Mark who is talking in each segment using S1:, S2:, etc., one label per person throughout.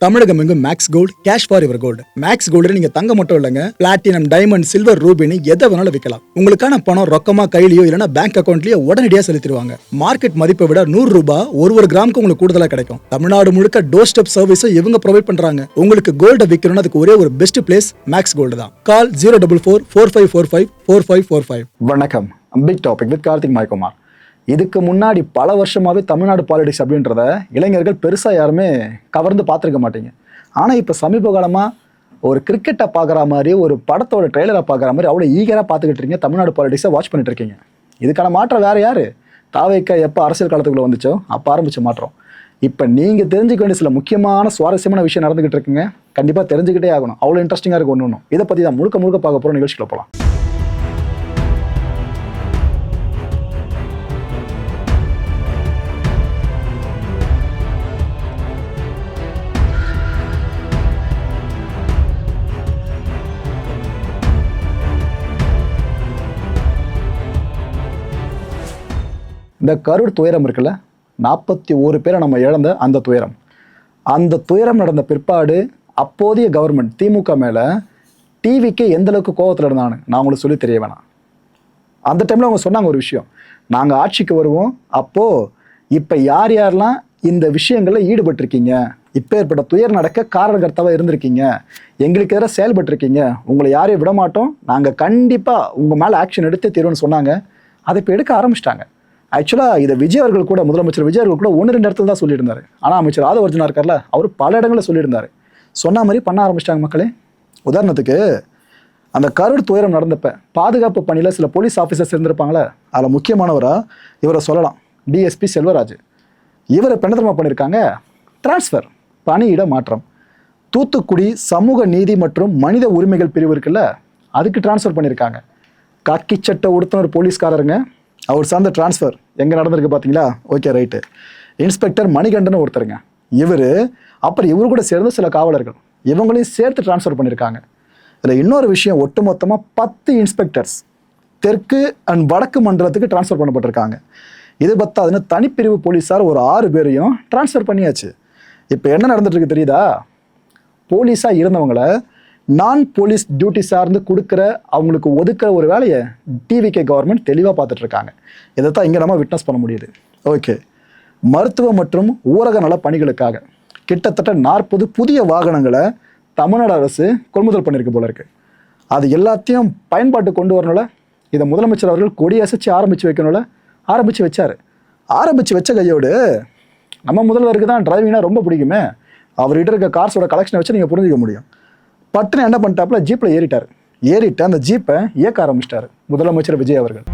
S1: தமிழகம் எங்கும் Max Gold cash for your gold. Max Gold நீங்க தங்க மட்டும் இல்லைங்க, பிளாட்டினம், டைமண்ட், சில்வர், ரூபினி எதை வேணாலும் விற்கலாம். உங்களுக்கான பணம் ரொக்கமா கையிலயோ இல்லைன்னா பேங்க் அக்கௌண்ட்லயோ உடனடியாக செலுத்திடுவாங்க. மார்க்கெட் மதிப்பை விட 100 ரூபாய் ஒரு கிராமுக்கு உங்களுக்கு கூடுதலா கிடைக்கும். தமிழ்நாடு முழுக்க டோர் ஸ்டெப் சர்வீஸும் இவங்க ப்ரொவைட் பண்றாங்க. உங்களுக்கு கோல்ட விற்கணும்னு அதுக்கு ஒரே ஒரு பெஸ்ட் பிளேஸ் மேக்ஸ் கோல்டு தான். கால் 04445454545.
S2: வணக்கம். பிக் டாபிக் வித் கார்த்திக் மாய்குமார். இதுக்கு முன்னாடி பல வருஷமாவே தமிழ்நாடு பாலிடிக்ஸ் அப்படின்றத இளைஞர்கள் பெருசாக யாருமே கவர்ந்து பார்த்துருக்க மாட்டீங்க. ஆனால் இப்போ சமீப காலமாக ஒரு கிரிக்கெட்டை பார்க்குற மாதிரி, ஒரு படத்தோட ட்ரெய்லரை பார்க்குற மாதிரி அவ்வளோ ஈகராக பார்த்துக்கிட்டு இருக்கீங்க. தமிழ்நாடு பாலிடிக்ஸை வாட்ச் பண்ணிட்டு இருக்கீங்க. இதுக்கான மாற்றம் வேறு யார்? தாவேக்கா எப்போ அரசியல் காலத்துக்குள்ளே வந்துச்சோ அப்போ ஆரம்பிச்ச மாற்றம். இப்போ நீங்கள் தெரிஞ்சுக்க வேண்டிய சில முக்கியமான சுவாரஸ்யமான விஷயம் நடந்துகிட்டு இருக்குங்க. கண்டிப்பாக தெரிஞ்சுக்கிட்டே ஆகணும். அவ்வளோ இன்ட்ரெஸ்டிங்காக இருக்கும் ஒன்று. இதை பற்றி தான் முழுக்க பார்க்க போகிற நிகழ்ச்சியில் போகலாம். இந்த கரூர் துயரம் இருக்குல்ல, 41 பேரை நம்ம இழந்த அந்த துயரம் நடந்த பிற்பாடு அப்போதைய கவர்மெண்ட் திமுக மேலே டிவிக்கு எந்த அளவுக்கு கோபத்தில் இருந்தான்னு நான் உங்களுக்கு சொல்லி தெரிய வேணாம். அந்த டைமில் அவங்க சொன்னாங்க ஒரு விஷயம், நாங்கள் ஆட்சிக்கு வருவோம், அப்போது இப்போ யார் யாரெல்லாம் இந்த விஷயங்களில் ஈடுபட்டிருக்கீங்க, இப்போ ஏற்பட்ட துயர் நடக்க காரணகர்த்தாவாக இருந்திருக்கீங்க, எங்களுக்கு எதிராக செயல்பட்டிருக்கீங்க, உங்களை யாரையும் விட மாட்டோம், நாங்கள் கண்டிப்பாக உங்கள் மேலே ஆக்ஷன் எடுத்து தீர்வுன்னு சொன்னாங்க. அதை இப்போ எடுக்க ஆரம்பிச்சிட்டாங்க. ஆக்சுவலாக இதை விஜய் அவர்கள் கூட, முதலமைச்சர் விஜய் அவர்கள் கூட 1-2 இடத்துல தான் சொல்லியிருந்தார். ஆனால் அமைச்சர் ஆதவர்ஜுனா இருக்கார்ல, அவர் பல இடங்களில் சொல்லியிருந்தார். சொன்ன மாதிரி பண்ண ஆரம்பிச்சிட்டாங்க மக்களே. உதாரணத்துக்கு அந்த கரூர் துயரம் நடந்தப்ப பாதுகாப்பு பணியில் சில போலீஸ் ஆஃபீஸர்ஸ் இருந்திருப்பாங்களே, அதில் முக்கியமானவராக இவரை சொல்லலாம், டிஎஸ்பி செல்வராஜ். இவரை பெண்ணதரமாக பண்ணியிருக்காங்க டிரான்ஸ்ஃபர், பணியிட மாற்றம். தூத்துக்குடி சமூக நீதி மற்றும் மனித உரிமைகள் பிரிவு இருக்குல்ல, அதுக்கு டிரான்ஸ்ஃபர் பண்ணியிருக்காங்க. காக்கி சட்டை உடுத்தின ஒரு போலீஸ்காரருங்க, அவர் சார்ந்த டிரான்ஸ்ஃபர் எங்கே நடந்திருக்கு பார்த்தீங்களா? Okay, right. இன்ஸ்பெக்டர் மணிகண்டன் ஒருத்தருங்க, இவர் அப்புறம் இவரு கூட சேர்ந்து சில காவலர்கள், இவங்களையும் சேர்த்து டிரான்ஸ்ஃபர் பண்ணியிருக்காங்க. இதில் இன்னொரு விஷயம், ஒட்டுமொத்தமாக 10 இன்ஸ்பெக்டர்ஸ் தெற்கு அண்ட் வடக்கு மண்டலத்துக்கு டிரான்ஸ்ஃபர் பண்ணப்பட்டிருக்காங்க. இது பத்தாதுன்னு தனிப்பிரிவு போலீஸார் ஒரு 6 பேரையும் டிரான்ஸ்ஃபர் பண்ணியாச்சு. இப்போ என்ன நடந்துட்டு இருக்கு தெரியுதா? போலீஸாக இருந்தவங்களை நான் போலீஸ் டியூட்டி சார்ந்து கொடுக்குற, அவங்களுக்கு ஒதுக்குற ஒரு வேலையை டிவிகே கவர்மெண்ட் தெளிவாக பார்த்துட்டு இருக்காங்க. இதை தான் இங்கே நம்ம விட்னஸ் பண்ண முடியுது. ஓகே, மருத்துவ மற்றும் ஊரக நல பணிகளுக்காக கிட்டத்தட்ட 40 புதிய வாகனங்களை தமிழ்நாடு அரசு கொள்முதல் பண்ணியிருக்கு போல இருக்கு. அது எல்லாத்தையும் பயன்பாட்டு கொண்டு வரணும்ல, இதை முதலமைச்சர் அவர்கள் கொடியசைச்சு ஆரம்பித்து வச்சார். ஆரம்பித்து வச்ச கையோடு நம்ம முதல்வருக்கு தான் டிரைவிங்னா ரொம்ப பிடிக்குமே, அவர்கிட்ட இருக்க கார்ஸோட கலெக்ஷனை வச்சு நீங்கள் புரிஞ்சிக்க முடியும். பட்டுன்னு என்ன பண்ணிட்டாப்புல, ஜீப்பில் ஏறிட்டு அந்த ஜீப்பை இயக்க ஆரம்பிச்சிட்டாரு முதலமைச்சர் விஜய் அவர்கள்.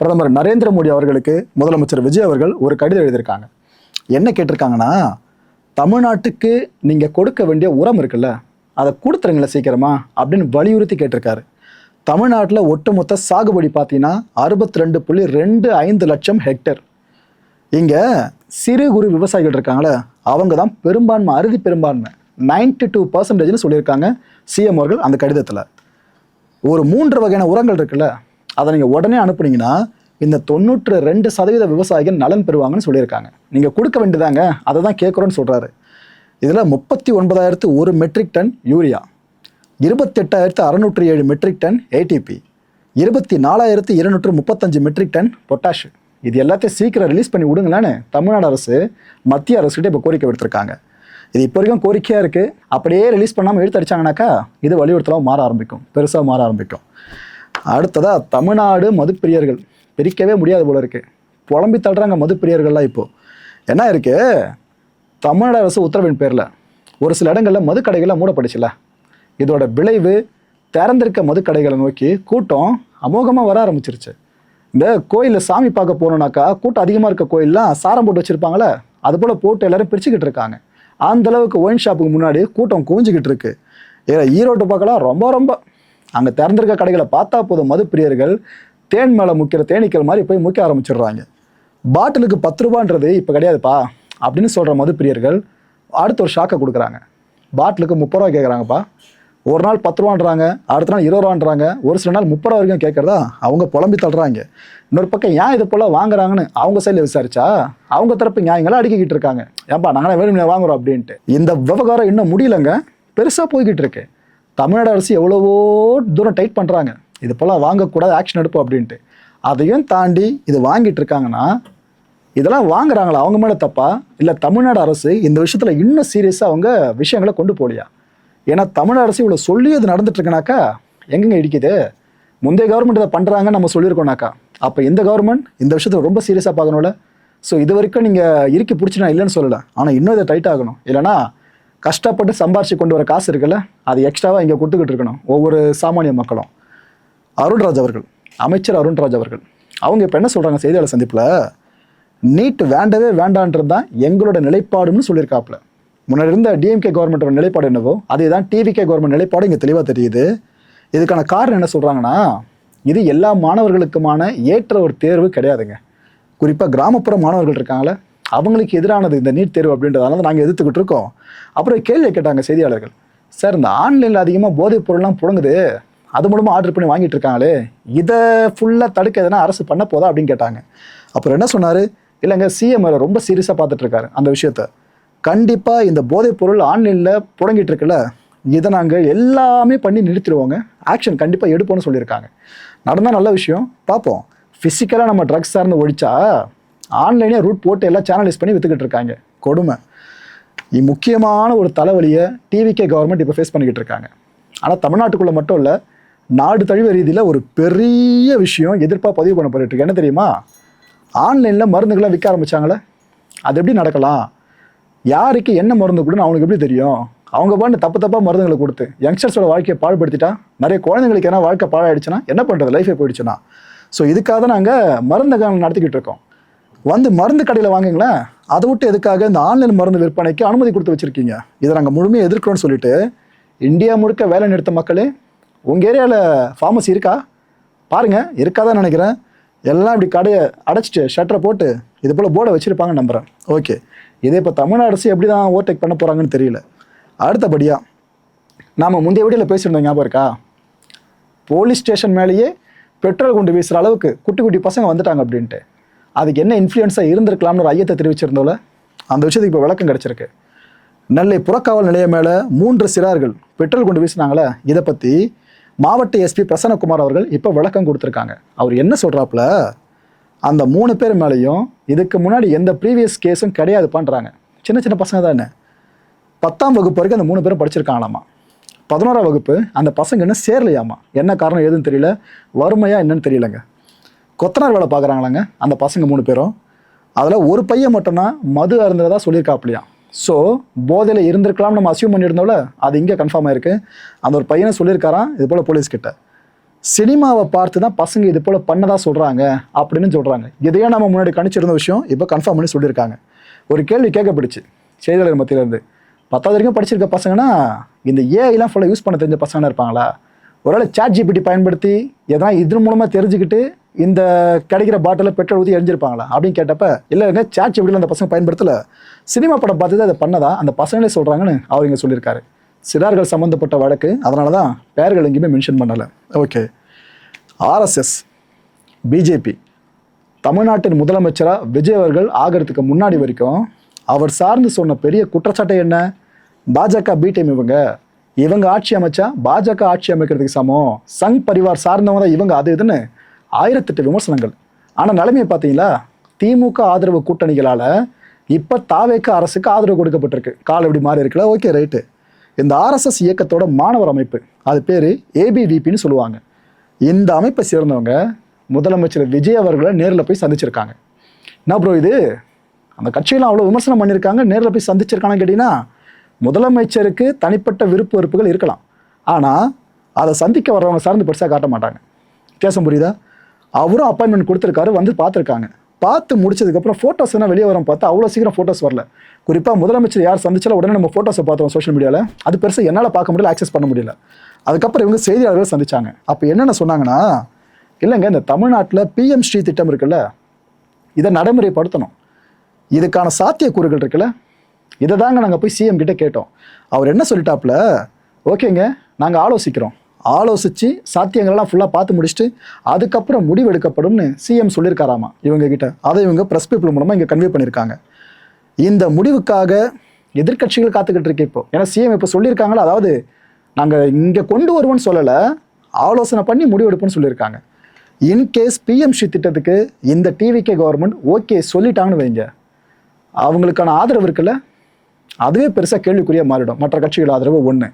S2: பிரதமர் நரேந்திர மோடி அவர்களுக்கு முதலமைச்சர் விஜய் அவர்கள் ஒரு கடிதம் எழுதியிருக்காங்க. என்ன கேட்டிருக்காங்கன்னா, தமிழ்நாட்டுக்கு நீங்கள் கொடுக்க வேண்டிய உரம் இருக்குல்ல, அதை கொடுத்துருங்களே சீக்கிரமா அப்படின்னு வலியுறுத்தி கேட்டிருக்காரு. தமிழ்நாட்டில் ஒட்டுமொத்த சாகுபடி பார்த்தீங்கன்னா 62.25 லட்சம் ஹெக்டேர். இங்கே சிறு குறு விவசாயிகள் இருக்காங்களே, அவங்க தான் பெரும்பான்மை, அறுதி பெரும்பான்மை 92% சொல்லியிருக்காங்க சிஎம் அவர்கள் அந்த கடிதத்தில். ஒரு 3 வகையான உரங்கள் இருக்குல்ல, அதை நீங்கள் உடனே அனுப்புனீங்கன்னா இந்த 92% விவசாயிகள் நலன் பெறுவாங்கன்னு சொல்லியிருக்காங்க. நீங்கள் கொடுக்க வேண்டியதாங்க, அதை தான் கேட்குறோன்னு சொல்கிறாரு. இதில் 39,001 metric ton urea, 28,607 metric ton ADP, 24,235 metric ton potash. இது எல்லாத்தையும் சீக்கிரம் ரிலீஸ் பண்ணி விடுங்களான்னு தமிழ்நாடு அரசு மத்திய அரசுகிட்ட இப்போ கோரிக்கை விடுத்திருக்காங்க. இது இப்போ வரைக்கும் கோரிக்கையாக இருக்குது. அப்படியே ரிலீஸ் பண்ணாமல் இழுத்தடிச்சாங்கனாக்கா இது வலியுறுத்தலாம் மாற ஆரம்பிக்கும், பெருசாக மாற ஆரம்பிக்கும். அடுத்ததாக தமிழ்நாடு மதுப்பிரியர்கள் பிரிக்கவே முடியாது போல இருக்குது. புலம்பி தள்ளுறாங்க மதுப்பிரியர்கள்லாம். இப்போது என்ன இருக்குது, தமிழ்நாடு அரசு உத்தரவின் பேரில் ஒரு சில இடங்களில் மதுக்கடைகள்லாம் மூடப்பட்டுச்சுல, இதோட விளைவு திறந்திருக்க மதுக்கடைகளை நோக்கி கூட்டம் அமோகமாக வர ஆரம்பிச்சிருச்சு. இந்த கோயிலில் சாமி பார்க்க போகணுன்னாக்கா கூட்டம் அதிகமாக இருக்க கோயிலெலாம் சாரம் போட்டு வச்சுருப்பாங்களே, அது போல் போட்டு எல்லோரும் பிரிச்சுக்கிட்டு இருக்காங்க. அந்தளவுக்கு ஒயின் ஷாப்புக்கு முன்னாடி கூட்டம் குவிஞ்சிக்கிட்டு இருக்கு. ஈரோட்டு பக்கம் ரொம்ப அங்கே திறந்திருக்க கடைகளை பார்த்தா போதும் மதுப்பிரியர்கள் தேன் மேலே முக்கிற தேனீக்கள் மாதிரி போய் முக்கிய ஆரம்பிச்சிடுறாங்க. பாட்டிலுக்கு 10 ரூபான்றது இப்போ கிடையாதுப்பா அப்படின்னு சொல்கிற மதுப்பிரியர்கள் அடுத்த ஒரு ஷாக்கை கொடுக்குறாங்க. பாட்டிலுக்கு 30 ரூபா கேட்குறாங்கப்பா. ஒரு நாள் 10 ரூபான்றாங்க, அடுத்த நாள் 20 ரூபான்றாங்க, ஒரு சில நாள் 30 ரூபா வரைக்கும் கேட்குறதா அவங்க புலம்பி தள்ளுறாங்க. இன்னொரு பக்கம் ஏன் இது போல் வாங்குறாங்கன்னு அவங்க சைடில் விசாரிச்சா அவங்க தரப்பு நியாயங்களை அடுக்கிக்கிட்டு இருக்காங்க. ஏன்பா நாங்களே வேணும்னே வாங்குறோம் அப்படின்ட்டு. இந்த விவகாரம் இன்னும் முடியலங்க, பெருசாக போய்கிட்டு இருக்கு. தமிழ்நாடு அரசு எவ்வளவோ தூரம் டைட் பண்ணுறாங்க, இது போல் வாங்கக்கூடாது, ஆக்ஷன் எடுப்போம் அப்படின்ட்டு. அதையும் தாண்டி இது வாங்கிட்டு இருக்காங்கன்னா இதெல்லாம் வாங்குறாங்களா அவங்க மேலே தப்பா, இல்லை தமிழ்நாடு அரசு இந்த விஷயத்தில் இன்னும் சீரியஸாக அவங்க விஷயங்களை கொண்டு போகலையா? ஏன்னா தமிழ்நாடு அரசு இவ்வளோ சொல்லி அது நடந்துட்டு இருக்குனாக்கா எங்கெங்க இடிக்குது. முந்தைய கவர்மெண்ட் இதை பண்ணுறாங்கன்னு நம்ம சொல்லியிருக்கோம்னாக்கா அப்போ இந்த கவர்மெண்ட் இந்த விஷயத்தில் ரொம்ப சீரியஸாக பார்க்கணும்ல. ஸோ இது வரைக்கும் நீங்கள் இறுக்கி பிடிச்சினா இல்லைன்னு சொல்லலை, ஆனால் இன்னும் இதை டைட் ஆகணும். இல்லைனா கஷ்டப்பட்டு சம்பாரிச்சு கொண்டு வர காசு இருக்குல்ல, அது எக்ஸ்ட்ராவாக இங்கே கொடுத்துக்கிட்டு இருக்கணும் ஒவ்வொரு சாமானிய மக்களும். அருண்ராஜ் அவர்கள், அமைச்சர் அருண்ராஜ் அவர்கள் அவங்க இப்போ என்ன சொல்கிறாங்க செய்தியாளர் சந்திப்பில், நீட் வேண்டவே வேண்டான்றது தான் எங்களோட நிலைப்பாடுன்னு சொல்லியிருக்காப்புல. முன்னாடி இருந்த டிஎம்கே கவர்மெண்ட்டோட நிலைப்பாடு என்னவோ அதே தான் டிவிகே கவர்மெண்ட் நிலைப்பாடு இங்கே தெளிவாக தெரியுது. இதுக்கான காரணம் என்ன சொல்கிறாங்கன்னா, இது எல்லா மாணவர்களுக்குமான ஏற்ற ஒரு தேர்வு கிடையாதுங்க. குறிப்பாக கிராமப்புற மாணவர்கள் இருக்காங்களே அவங்களுக்கு எதிரானது இந்த நீட் தேர்வு அப்படின்றதால தான் நாங்கள் எதிர்த்துக்கிட்டு இருக்கோம். அப்புறம் கேள்வி கேட்டாங்க செய்தியாளர்கள், சார் இந்த ஆன்லைனில் அதிகமாக போதைப் பொருள்லாம் புழங்குது, அது மூலமாக ஆர்டர் பண்ணி வாங்கிட்டு இருக்காங்களே, இதை ஃபுல்லாக தடுக்க எதனா அரசு பண்ண போதா அப்படின்னு கேட்டாங்க. அப்புறம் என்ன சொன்னார், இல்லைங்க சிஎம் ரொம்ப சீரியஸாக பார்த்துட்டு இருக்காரு அந்த விஷயத்த. கண்டிப்பாக இந்த போதைப் பொருள் ஆன்லைனில் புழங்கிட்டு இருக்குல்ல, இதை நாங்கள் எல்லாமே பண்ணி நிறுத்திடுவோங்க, ஆக்ஷன் கண்டிப்பாக எடுப்போம்னு சொல்லியிருக்காங்க. நடந்தால் நல்ல விஷயம், பார்ப்போம். ஃபிசிக்கலாக நம்ம ட்ரக்ஸ் சார்ந்து ஒழிச்சா ஆன்லைனே ரூட் போட்டு எல்லாம் சேனலைஸ் பண்ணி விற்றுக்கிட்டு இருக்காங்க. கொடுமை. முக்கியமான ஒரு தலைவலியை டிவிகே கவர்மெண்ட் இப்போ ஃபேஸ் பண்ணிக்கிட்டு இருக்காங்க. ஆனால் தமிழ்நாட்டுக்குள்ளே மட்டும் இல்லை, நாடு தழுவிய ரீதியில் ஒரு பெரிய விஷயம் எதிர்ப்பாக பதிவு பண்ணப்பட்டு இருக்கு. என்ன தெரியுமா, ஆன்லைனில் மருந்துகளை விற்க ஆரம்பித்தாங்களே, அது எப்படி நடக்கலாம், யாருக்கு என்ன மருந்து கொடுன்னு அவங்களுக்கு எப்படி தெரியும்? அவங்க பாட்டு தப்பாக மருந்துகளை கொடுத்து யங்ஸ்டர்ஸோட வாழ்க்கையை பாழ்படுத்திட்டா, நிறைய குழந்தைங்களுக்கு ஏன்னா வாழ்க்கை பாழாயிடுச்சுன்னா என்ன பண்ணுறது, லைஃபே போயிடுச்சுன்னா. ஸோ இதுக்காக தான் நாங்கள் மருந்து நடத்திக்கிட்டு இருக்கோம். வந்து மருந்து கடையில் வாங்குங்களேன், அதை விட்டு எதுக்காக இந்த ஆன்லைன் மருந்து விற்பனைக்கு அனுமதி கொடுத்து வச்சுருக்கீங்க? இதை நாங்கள் முழுமையாக எதிர்க்கிறோன்னு சொல்லிட்டு இந்தியா முழுக்க வேலை நிறுத்த மக்களே, உங்கள் ஏரியாவில் ஃபார்மசி இருக்கா பாருங்கள், இருக்காதான் நினைக்கிறேன். எல்லாம் இப்படி கடையை அடைச்சிட்டு ஷட்டரை போட்டு இது போல் போர்டை வச்சுருப்பாங்கன்னு நம்புகிறேன். ஓகே, இதே இப்போ தமிழ்நாடு அரசு எப்படி தான் ஓவர்டேக் பண்ண போகிறாங்கன்னு தெரியல. அடுத்தபடியாக நாம் முந்தைய வீடியோவில் பேசியிருந்தோம், ஞாபகம் இருக்கா? போலீஸ் ஸ்டேஷன் மேலேயே பெட்ரோல் குண்டு வீசுகிற அளவுக்கு குட்டி குட்டி பசங்க வந்துட்டாங்க அப்படின்ட்டு. அதுக்கு என்ன இன்ஃப்ளூயன்ஸாக இருந்திருக்கலாம்னு ஒரு ஐயத்தை தெரிவிச்சிருந்தோம்ல, அந்த விஷயத்துக்கு இப்போ விளக்கம் கிடச்சிருக்கு. நெல்லை புறக்காவல் நிலையம் மேலே 3 சிறார்கள் பெட்ரோல் குண்டு வீசினாங்களே, இதை பற்றி மாவட்ட எஸ்பி பிரசன்னகுமார் அவர்கள் இப்போ விளக்கம் கொடுத்துருக்காங்க. அவர் என்ன சொல்கிறாப்புல, அந்த 3 பேர் மேலேயும் இதுக்கு முன்னாடி எந்த ப்ரீவியஸ் கேஸும் கிடையாதுப்பான்றாங்க. சின்ன சின்ன பசங்க தானே, 10ஆம் வகுப்பு வரைக்கும் அந்த 3 பேரும் படிச்சிருக்காங்களாமா. 11ஆம் வகுப்பு அந்த பசங்க இன்னும் சேரலையாமா. என்ன காரணம் எதுன்னு தெரியல, வறுமையா என்னன்னு தெரியலங்க. கொத்தனார் வேலை பார்க்குறாங்களாங்க அந்த பசங்க 3 பேரும். அதில் ஒரு பையன் மட்டும்தான் மது அருந்ததா சொல்லியிருக்காப்லையா. ஸோ போதையில் இருந்திருக்கலாம் நம்ம அசியூம் பண்ணியிருந்தோம்ல, அது இங்கே கன்ஃபார்ம் ஆயிருக்கு. அந்த ஒரு பையனை சொல்லியிருக்காராம் இது போல் போலீஸ்கிட்ட. சினிமாவை பார்த்து தான் பசங்க இது போல் பண்ணதா சொல்கிறாங்க அப்படின்னு சொல்கிறாங்க. இதையே நம்ம முன்னாடி கணிச்சிருந்த விஷயம் இப்போ கன்ஃபார்ம் பண்ணி சொல்லியிருக்காங்க. ஒரு கேள்வி கேட்கப்படுச்சு செய்தியாளர் மத்தியிலேருந்து, 10வது வரைக்கும் படிச்சிருக்க பசங்கன்னா இந்த ஏஐலாம் ஃபுல்லாக யூஸ் பண்ண தெரிஞ்ச பசங்கன்னா இருப்பாங்களா? ஒருவேளை ChatGPT பயன்படுத்தி எதனா இதன் மூலமாக தெரிஞ்சுக்கிட்டு இந்த கிடைக்கிற பாட்டிலில் பெட்ரோல் ஊற்றி எரிஞ்சிருப்பாங்களா அப்படின்னு கேட்டப்ப, இல்லைங்க ChatGPT அந்த பசங்க பயன்படுத்தலை, சினிமா படம் பார்த்து தான் அதை பண்ணதா அந்த பசங்களே சொல்கிறாங்கன்னு அவர் இங்கே சொல்லியிருக்காரு. சிறார்கள் சம்மந்தப்பட்ட வழக்கு, அதனால தான் பேர்கள் எங்கேயுமே மென்ஷன் பண்ணலை. ஓகே, ஆர்எஸ்எஸ் பிஜேபி தமிழ்நாட்டின் முதலமைச்சராக விஜய் அவர்கள் ஆகிறதுக்கு முன்னாடி வரைக்கும் அவர் சார்ந்து சொன்ன பெரிய குற்றச்சாட்டு என்ன, பாஜக பி டீம் இவங்க, இவங்க ஆட்சி அமைச்சா பாஜக ஆட்சி அமைக்கிறதுக்கு சமம், சங் பரிவார் சார்ந்தவங்க தான் இவங்க, அது இதுன்னு 1008 விமர்சனங்கள். ஆனால் நிலைமையை பார்த்தீங்களா, திமுக ஆதரவு கூட்டணிகளால் இப்போ தாவேக அரசுக்கு ஆதரவு கொடுக்கப்பட்டிருக்கு. கால் எப்படி மாறி இருக்குல்ல. Okay right. இந்த ஆர்எஸ்எஸ் இயக்கத்தோட மாணவர் அமைப்பு, அது பேர் ஏபிவிபின்னு சொல்லுவாங்க. இந்த அமைப்பை சேர்ந்தவங்க முதலமைச்சர் விஜய் அவர்களை நேரில் போய் சந்திச்சிருக்காங்க. என்ன ப்ரோ இது, அந்த கட்சியெல்லாம் அவ்வளோ விமர்சனம் பண்ணியிருக்காங்க, நேரில் போய் சந்திச்சிருக்காங்கன்னு கேட்டிங்கன்னா, முதலமைச்சருக்கு தனிப்பட்ட விருப்பு வெறுப்புகள் இருக்கலாம், ஆனால் அதை சந்திக்க வர்றவங்க சார்ந்து பெருசாக காட்ட மாட்டாங்க. வித்தியாசம் புரியுதா? அவரும் அப்பாயின்மெண்ட் கொடுத்துருக்காரு, வந்து பார்த்துருக்காங்க. பார்த்து முடிச்சதுக்கப்புறம் ஃபோட்டோஸ் என்ன வெளியே வரும் பார்த்தா அவ்வளோ சீக்கிரம் ஃபோட்டோஸ் வரல. குறிப்பாக முதலமைச்சர் யார் சந்திச்சாலும் உடனே நம்ம ஃபோட்டோஸை பார்த்தோம் சோஷியல் மீடியாவில், அது பெருசாக என்னால் பார்க்க முடியல, ஆக்சஸ் பண்ண முடியல. அதுக்கப்புறம் இவங்க செய்தியாளர்கள் சந்திச்சாங்க. அப்போ என்னென்ன சொன்னாங்கன்னா, இல்லைங்க இந்த தமிழ்நாட்டில் பிஎம் ஸ்ரீ திட்டம் இருக்குல்ல, இதை நடைமுறைப்படுத்தணும், இதுக்கான சாத்தியக்கூறுகள் இருக்குல்ல, இதை தாங்க நாங்கள் போய் சிஎம் கிட்ட கேட்டோம். அவர் என்ன சொல்லிட்டாப்புல, ஓகேங்க நாங்கள் ஆலோசிக்கிறோம், ஆலோசித்து சாத்தியங்கள்லாம் ஃபுல்லாக பார்த்து முடிச்சுட்டு அதுக்கப்புறம் முடிவு எடுக்கப்படும்னு சிஎம் சொல்லியிருக்காராமா இவங்க கிட்ட. அதை இவங்க ப்ரெஸ் பீப்புள் மூலமாக இங்கே கன்வே பண்ணியிருக்காங்க. இந்த முடிவுக்காக எதிர்க்கட்சிகள் காத்துக்கிட்டு இருக்கு இப்போ. ஏன்னா சிஎம் இப்போ சொல்லியிருக்காங்களா, அதாவது நாங்கள் இங்கே கொண்டு வருவோம்னு சொல்லலை, ஆலோசனை பண்ணி முடிவெடுப்போம்னு சொல்லியிருக்காங்க. இன்கேஸ் பிஎம்சி திட்டத்துக்கு இந்த டிவிகே கவர்மெண்ட் ஓகே சொல்லிட்டாங்கன்னு வைங்க, அவங்களுக்கான ஆதரவு இருக்குல்ல, அதுவே பெருசாக கேள்விக்குறியாக மாறிடும். மற்ற கட்சிகள் ஆதரவு ஒன்று.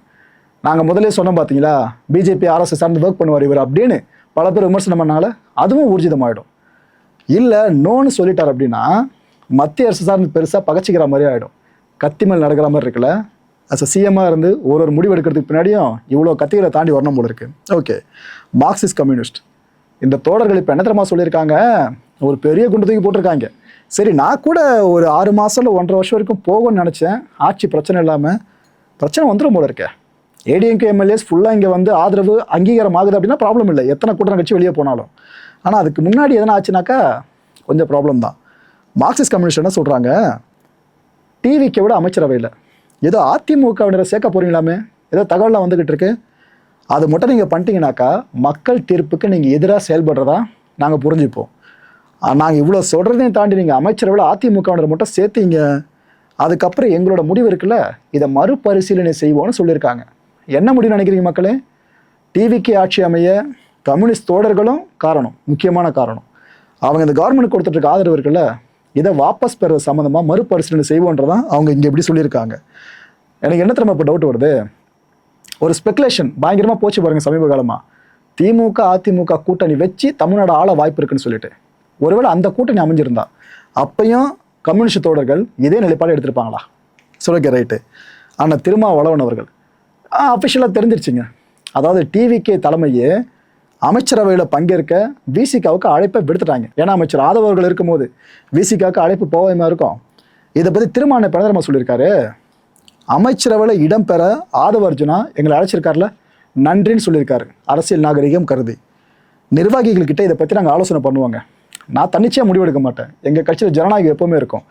S2: நாங்கள் முதலே சொன்னோம் பார்த்தீங்களா, பிஜேபி ஆர்எஸ்எஸ் சார்ந்து ஒர்க் பண்ணுவார் இவர் அப்படின்னு பல பேர் விமர்சனம் பண்ணால அதுவும் ஊர்ஜிதமாகிடும். இல்லை நோன்னு சொல்லிட்டார் அப்படின்னா மத்திய அரசு சார்ந்து பெருசாக பகச்சிக்கிற மாதிரி ஆகிடும். கத்தி மேல் நடக்கிற மாதிரி இருக்குல்ல. அஸ் அ சிஎம்மாக இருந்து ஒரு முடிவு எடுக்கிறதுக்கு பின்னாடியும் இவ்வளோ கத்திகளை தாண்டி வரணும் போல இருக்கு. ஓகே, மார்க்சிஸ்ட் கம்யூனிஸ்ட் இந்த தோழர்கள் இப்போ என்ன தெரியுமா சொல்லியிருக்காங்க, ஒரு பெரிய குண்டு தூக்கி போட்டிருக்காங்க. சரி, நான் கூட ஒரு 6 மாதம் இல்லை 1.5 வருஷம் வரைக்கும் போகும்னு நினச்சேன், ஆட்சி பிரச்சனை இல்லாமல். பிரச்சனை வந்துடும் போல இருக்கே. ஏடிஎம்கே எம்எல்ஏஸ் ஃபுல்லாக இங்கே வந்து ஆதரவு அங்கீகாரம் ஆகுது அப்படின்னா ப்ராப்ளம் இல்லை, எத்தனை கூட்டணி கட்சி வெளியே போனாலும். ஆனால் அதுக்கு முன்னாடி எதனா ஆச்சுனாக்கா கொஞ்சம் ப்ராப்ளம் தான். மார்க்சிஸ்ட் கம்யூனிஸ்ட் என்ன சொல்கிறாங்க, டிவிக்கை விட அமைச்சரவையில் ஏதோ அதிமுகவினரை சேர்க்க போகிறீங்களாமே, ஏதோ தகவலாம் வந்துக்கிட்டு இருக்கு, அது மட்டும் நீங்கள் பண்ணிட்டீங்கனாக்கா மக்கள் தீர்ப்புக்கு நீங்கள் எதிராக செயல்படுறதா நாங்கள் புரிஞ்சுப்போம். நாங்கள் இவ்வளோ சொல்கிறதையும் தாண்டி நீங்கள் அமைச்சரவையில் அதிமுகவினரை மட்டும் சேர்த்தீங்க, அதுக்கப்புறம் எங்களோட முடிவு இருக்குல்ல, இதை மறுபரிசீலனை செய்வோம்னு சொல்லியிருக்காங்க. என்ன முடிவு நினைக்கிறீங்க மக்களே? டிவிக்கு ஆட்சி அமைய கம்யூனிஸ்ட் தோழர்களும் காரணம், முக்கியமான காரணம். அவங்க இந்த கவர்மெண்ட் கொடுத்துட்டு ஆதரவு இருக்குல்ல, இதை வாபஸ் பெற சம்மந்தமாக மறுபரிசீலனை செய்வோன்றதான் அவங்க இங்கே எப்படி சொல்லியிருக்காங்க. எனக்கு என்ன தெரியுமா இப்போ டவுட் வருது, ஒரு ஸ்பெகுலேஷன் பயங்கரமாக போச்சு பாருங்க சமீப காலமாக. திமுக அதிமுக கூட்டணி வச்சு தமிழ்நாடு ஆள வாய்ப்பு இருக்குன்னு சொல்லிட்டு, ஒருவேளை அந்த கூட்டணி அமைஞ்சிருந்தா அப்பையும் கம்யூனிஸ்ட் தோழர்கள் இதே நிலைப்பாடு எடுத்திருப்பாங்களா? சொல்லுங்க ரைட்டு. ஆனால் திருமாவளவன் அவர்கள் அஃபிஷியலாக தெரிஞ்சிருச்சுங்க. அதாவது டிவிகே தலைமையே அமைச்சரவையில் பங்கேற்க விசிகாவுக்கு அழைப்பை விடுத்துட்டாங்க. ஏன்னா அமைச்சர் ஆதவர்கள் இருக்கும்போது விசிகாவுக்கு அழைப்பு போகாம இருக்கும். இதை பற்றி திருமான பிரதமர் சொல்லியிருக்காரு, அமைச்சரவையில் இடம்பெற ஆதவ அர்ஜுனா எங்களை அழைச்சிருக்காருல, நன்றின்னு சொல்லியிருக்காரு. அரசியல் நாகரிகம் கருதி நிர்வாகிகள்கிட்ட இதை பற்றி நாங்கள் ஆலோசனை பண்ணுவாங்க. நான் தன்னிச்சையாக முடிவெடுக்க மாட்டேன், எங்கள் கட்சியில் ஜனநாயகம் எப்போவுமே இருக்கும்.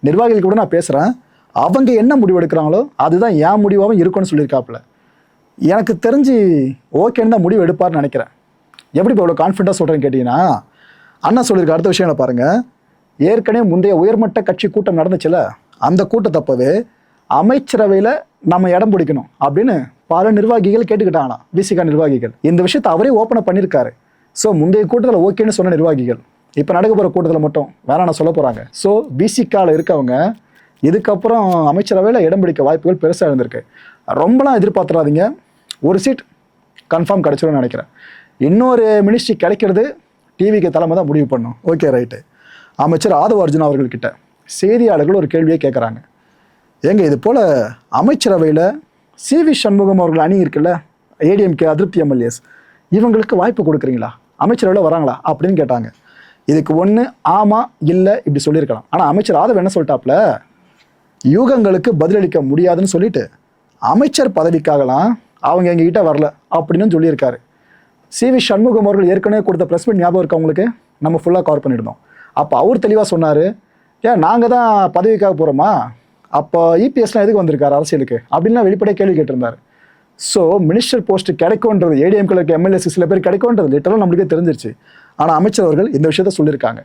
S2: நிர்வாகிகள் கூட நான் பேசுகிறேன், அவங்க என்ன முடிவு எடுக்கிறாங்களோ அதுதான் என் முடிவாகவும் இருக்கும்னு சொல்லியிருக்காப்புல. எனக்கு தெரிஞ்சு ஓகேன்னு தான் முடிவு எடுப்பார்னு நினைக்கிறேன். எப்படி இப்போ இவ்வளோ கான்ஃபிடண்ட்டாக சொல்கிறேன்னு கேட்டிங்கன்னா, அண்ணா சொல்லியிருக்க அடுத்த விஷயங்களை பாருங்கள். ஏற்கனவே முந்தைய உயர்மட்ட கட்சி கூட்டம் நடந்துச்சுல, அந்த கூட்டத்தப்பவே அமைச்சரவையில் நம்ம இடம் பிடிக்கணும் அப்படின்னு பல நிர்வாகிகள் கேட்டுக்கிட்டாங்கண்ணா. விசிகா நிர்வாகிகள் இந்த விஷயத்தை அவரே ஓப்பனாக பண்ணியிருக்காரு. ஸோ முந்தைய கூட்டத்தில் ஓகேன்னு சொன்ன நிர்வாகிகள் இப்போ நடக்க போகிற கூட்டத்தில் மட்டும் வேணாம் சொல்ல போகிறாங்க. ஸோ விசிகாவில் இருக்கவங்க இதுக்கப்புறம் அமைச்சரவையில் இடம் பிடிக்க வாய்ப்புகள் பெருசாக இருந்திருக்கு. ரொம்பலாம் எதிர்பார்த்துறாதீங்க, ஒரு சீட் கன்ஃபார்ம் கிடச்சிடும்னு நினைக்கிறேன். இன்னொரு மினிஸ்ட்ரி கிடைக்கிறது டிவிக்கு தலைமை தான் முடிவு பண்ணும். Okay right. அமைச்சர் ஆதவ அர்ஜுனா அவர்கள்கிட்ட செய்தியாளர்கள் ஒரு கேள்வியை கேட்குறாங்க, ஏங்க இது போல் அமைச்சரவையில் சிவி சண்முகம் அவர்கள் அணி இருக்குல்ல, ஏடிஎம்கே அதிருப்தி எம்எல்ஏஸ், இவங்களுக்கு வாய்ப்பு கொடுக்குறீங்களா, அமைச்சரவையில் வராங்களா அப்படின்னு கேட்டாங்க. இதுக்கு ஒன்று ஆமாம் இல்லை இப்படி சொல்லியிருக்கலாம். ஆனால் அமைச்சர் ஆதவ என்ன சொல்லிட்டாப்புல, யூகங்களுக்கு பதிலளிக்க முடியாதுன்னு சொல்லிட்டு அமைச்சர் பதவிக்காகலாம் அவங்க எங்ககிட்ட வரல அப்படின்னு சொல்லியிருக்காரு. சிவி சண்முகம் அவர்கள் ஏற்கனவே கொடுத்த ப்ரெஸ் மீட் ஞாபகம் இருக்கு அவங்களுக்கு, நம்ம ஃபுல்லாக கவர் பண்ணியிருந்தோம். அப்போ அவர் தெளிவாக சொன்னார், ஏன் நாங்கள் தான் பதவிக்காக போகிறோமா, அப்போ இபிஎஸ்லாம் எதுக்கு வந்திருக்காரு அரசியலுக்கு அப்படின்லாம் வெளிப்படையாக கேள்வி கேட்டிருந்தார். ஸோ மினிஸ்டர் போஸ்ட் கிடைக்கும்ன்றது, ஏடிஎம்களுக்கு எம்எல்ஏஸ் சில பேர் கிடைக்கும்ன்றது லிட்டரலாக நம்மளுக்கே தெரிஞ்சிருச்சு. ஆனால் அமைச்சர் அவர்கள் இந்த விஷயத்த சொல்லியிருக்காங்க.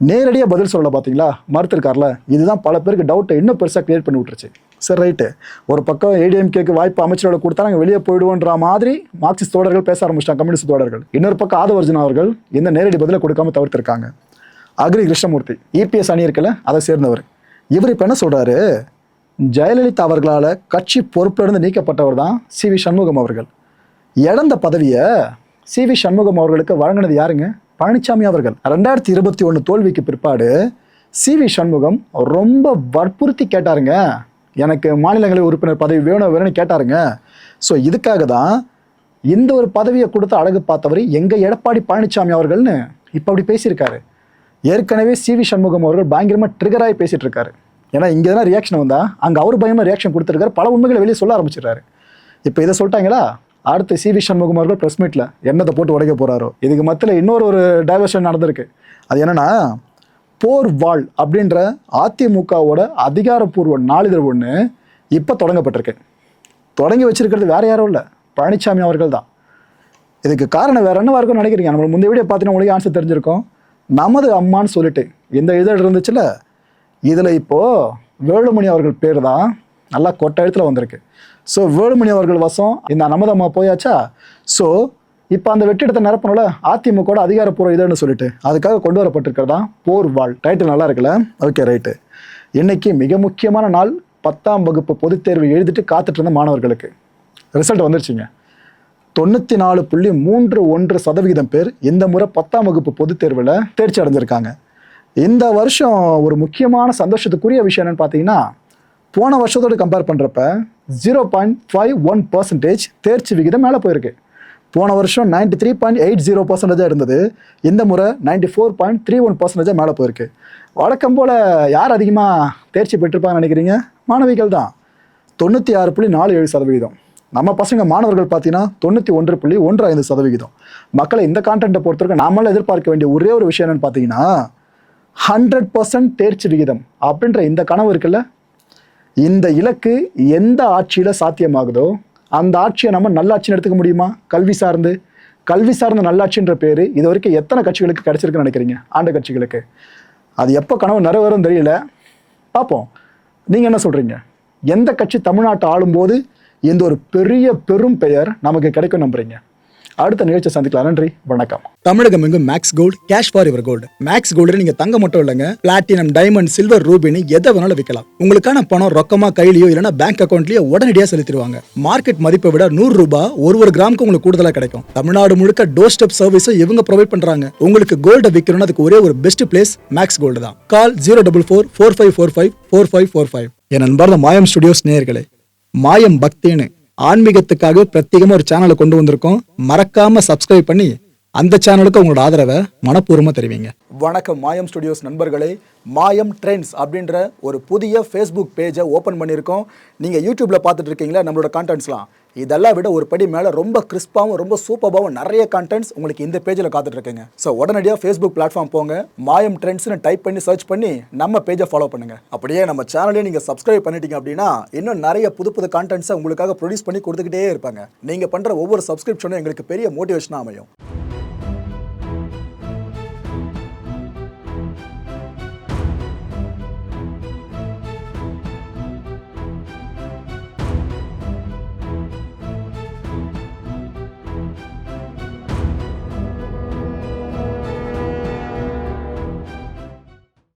S2: நேரடியாக பதில் சொல்லலை பார்த்தீங்களா, மறுத்திருக்கார்ல. இதுதான் பல பேருக்கு டவுட்டை இன்னும் பெருசாக கிரியேட் பண்ணி விட்டுருச்சு. சரி ரைட்டு, ஒரு பக்கம் ஏடிஎம்கேக்கு வாய்ப்பு அமைச்சரோட கொடுத்தா நாங்கள் வெளியே போயிடுவோன்ற மாதிரி மார்க்சிஸ்ட் தோழர்கள் பேச ஆரம்பிச்சிட்டாங்க, கம்யூனிஸ்ட் தோழர்கள். இன்னொரு பக்கம் ஆதவர்ஜுன் அவர்கள் இந்த நேரடி பதிலை கொடுக்காம தவிர்த்திருக்காங்க. அக்ரி கிருஷ்ணமூர்த்தி இபிஎஸ் அணி இருக்குல்ல, அதை சேர்ந்தவர். இவர் இப்போ என்ன சொல்கிறாரு, ஜெயலலிதா அவர்களால் கட்சி பொறுப்பிலிருந்து நீக்கப்பட்டவர் தான் சி.வி. சண்முகம் அவர்கள். இழந்த பதவியை சி.வி. சண்முகம் அவர்களுக்கு வழங்கினது யாருங்க? பழனிசாமி அவர்கள். 2021 தோல்விக்கு பிற்பாடு சி.வி. சண்முகம் ரொம்ப வற்புறுத்தி கேட்டாருங்க, எனக்கு மாநிலங்களவை உறுப்பினர் பதவி வேணும்னு கேட்டாருங்க. ஸோ இதுக்காக தான் இந்த ஒரு பதவியை கொடுத்து அழகு பார்த்தவர் எங்கள் எடப்பாடி பழனிசாமி அவர்கள்னு இப்போ அப்படி பேசியிருக்காரு. ஏற்கனவே சி.வி. சண்முகம் அவர்கள் பயங்கரமாக ட்ரிகராகி பேசிகிட்டு இருக்காரு. ஏன்னா இங்கே தான் ரியாக்ஷன் வந்தால் அங்கே அவர் பயமாக ரியாக்ஷன் கொடுத்துருக்காரு, பல உண்மைகளை வெளியே சொல்ல ஆரம்பிச்சிடுறாரு. இப்போ இதை சொல்லிட்டாங்களா, அடுத்து சி.வி. சண்முகம் அவர்கள் ப்ரெஸ் மீட்டில் என்னத்தை போட்டு உடைக்க போகிறாரோ. இதுக்கு மத்தியில் இன்னொரு டைவர்ஷன் நடந்திருக்கு. அது என்னென்னா, போர் வாழ் அப்படின்ற அதிமுகவோட அதிகாரப்பூர்வ நாளிதழ் ஒன்று இப்போ தொடங்கப்பட்டிருக்கு. தொடங்கி வச்சிருக்கிறது வேறு யாரும் இல்லை, பழனிசாமி அவர்கள் தான். இதுக்கு காரணம் வேறு என்னவா இருக்கும்னு நினைக்கிறீங்க? நம்ம முந்தைய வீடியோ பார்த்தீங்கன்னா உங்களுக்கு ஆன்சர் தெரிஞ்சிருக்கும். நமது அம்மான்னு சொல்லிட்டு இந்த இதழ் இருந்துச்சுல, இதில் இப்போது வேலுமணி அவர்கள் பேர் தான் நல்லா கொட்ட எழுத்துல வந்திருக்கு. ஸோ வேலுமணி அவர்கள் வசம் இந்த நமது அம்மா போயாச்சா. ஸோ இப்போ அந்த வெற்றிடத்தை நிரப்பணும்ல அதிமுகவோட அதிகாரப்பூர்வ இதழ்னு சொல்லிட்டு, அதுக்காக கொண்டு வரப்பட்டிருக்கிறதா போர் வாழ். டைட்டில் நல்லா இருக்குல்ல? Okay right. இன்னைக்கு மிக முக்கியமான நாள். 10ஆம் வகுப்பு பொதுத் தேர்வு எழுதிட்டு காத்துட்டு இருந்த மாணவர்களுக்கு ரிசல்ட் வந்துருச்சுங்க. 94.31% பேர் இந்த முறை 10ஆம் வகுப்பு பொதுத் தேர்வில் தேர்ச்சி அடைஞ்சிருக்காங்க. இந்த வருஷம் ஒரு முக்கியமான சந்தோஷத்துக்குரிய விஷயம் என்னன்னு பார்த்தீங்கன்னா, போன வருஷத்தோடு கம்பேர் பண்ணுறப்ப 0.51% தேர்ச்சி விகிதம் மேலே போயிருக்கு. போன வருஷம் 93.80% இருந்தது, இந்த முறை 94.31% மேலே போயிருக்கு. வழக்கம் போல் யார் அதிகமாக தேர்ச்சி பெற்றிருப்பாங்கன்னு நினைக்கிறீங்க? மாணவிகள் தான். 96.47%. நம்ம பசங்க மாணவர்கள் பார்த்தீங்கன்னா 91.15%. மக்களை இந்த கான்டென்ட்டை பொறுத்தவரைக்கும் நாமளாம் எதிர்பார்க்க வேண்டிய ஒரே ஒரு விஷயம் என்னன்னு பார்த்தீங்கன்னா, 100% தேர்ச்சி விகிதம் அப்படின்ற இந்த கனவு இருக்குல்ல, இந்த இலக்கு எந்த ஆட்சியில் சாத்தியமாகுதோ அந்த ஆட்சியை நம்ம நல்லாட்சின்னு எடுத்துக்க முடியுமா? கல்வி சார்ந்த நல்லாட்சின்ற பேர் இது வரைக்கும் எத்தனை கட்சிகளுக்கு கிடைச்சிருக்குன்னு நினைக்கிறீங்க? ஆண்ட கட்சிகளுக்கு. அது எப்போ கனவு நிறைவேறும் தெரியல, பார்ப்போம். நீங்கள் என்ன சொல்கிறீங்க? எந்த கட்சி தமிழ்நாட்டை ஆளும்போது இந்த ஒரு பெரும் பெயர் நமக்கு கிடைக்கும் நம்புறீங்க? அடுத்த நிகழ்ச்சியை சந்திக்கலாம். நன்றி, வணக்கம்.
S1: தமிழகம் எங்கும் Max Gold, cash for your gold. Max Gold நீங்க தங்க மட்டும் இல்லைங்க, பிளாட்டினம், டைமண்ட், சில்வர், ரூபினி எதை வேணாலும் விற்கலாம். உங்களுக்கான பணம் ரொக்கமா கையிலயோ இல்லைன்னா பேங்க் அக்கௌண்ட்லயோ உடனடியாக செலுத்திடுவாங்க. மார்க்கெட் மதிப்பை விட 100 ரூபாய் ஒரு கிராமுக்கு உங்களுக்கு கூடுதலா கிடைக்கும். தமிழ்நாடு முழுக்க டோர் ஸ்டெப் சர்வீஸும் இவங்க ப்ரொவைட் பண்றாங்க. உங்களுக்கு கோல்ட விற்கணும்னா அதுக்கு ஒரே ஒரு பெஸ்ட் பிளேஸ் மேக்ஸ் கோல்டு தான். கால் 04445454545. என் அன்பார்ந்த மாயம் ஸ்டுடியோஸ் நேயர்களே, மாயம் பக்தின்னு ஆன்மீகத்துக்காக பிரத்யேகமா ஒரு சேனலை கொண்டு வந்திருக்கோம். மறக்காம சப்ஸ்கிரைப் பண்ணி அந்த சேனலுக்கு உங்களோட ஆதரவை மனப்பூர்வமா தெரிவிங்க. வணக்கம் மாயம் ஸ்டுடியோஸ் நண்பர்களே. மாயம் ட்ரெண்ட்ஸ் அப்படின்ற ஒரு புதிய ஃபேஸ்புக் பேஜை ஓப்பன் பண்ணியிருக்கோம். நீங்கள் யூடியூப்ல பார்த்துட்டு இருக்கீங்களா நம்மளோட கான்டென்ட்ஸ்லாம், இதெல்லாம் விட ஒரு படி மேலே ரொம்ப கிறிஸ்பாகவும் ரொம்ப சூப்பராகவும் நிறைய கான்டென்ட்ஸ் உங்களுக்கு இந்த பேஜில் காத்துட்டு இருக்குங்க. ஸோ உடனடியாக ஃபேஸ்புக் பிளாட்ஃபார்ம் போங்க, மாயம் ட்ரெண்ட்ஸ்னு டைப் பண்ணி சர்ச் பண்ணி நம்ம பேஜை ஃபாலோ பண்ணுங்க. அப்படியே நம்ம சேனலையும் நீங்கள் சப்ஸ்கிரைப் பண்ணிட்டீங்க அப்படின்னா இன்னும் நிறைய புது கான்டென்ட்ஸை உங்களுக்காக ப்ரொடியூஸ் பண்ணி கொடுத்துக்கிட்டே இருப்பாங்க. நீங்கள் பண்ணுற ஒவ்வொரு சப்ஸ்கிரிப்ஷனும் எங்களுக்கு பெரிய மோட்டிவேஷனாக அமையும்.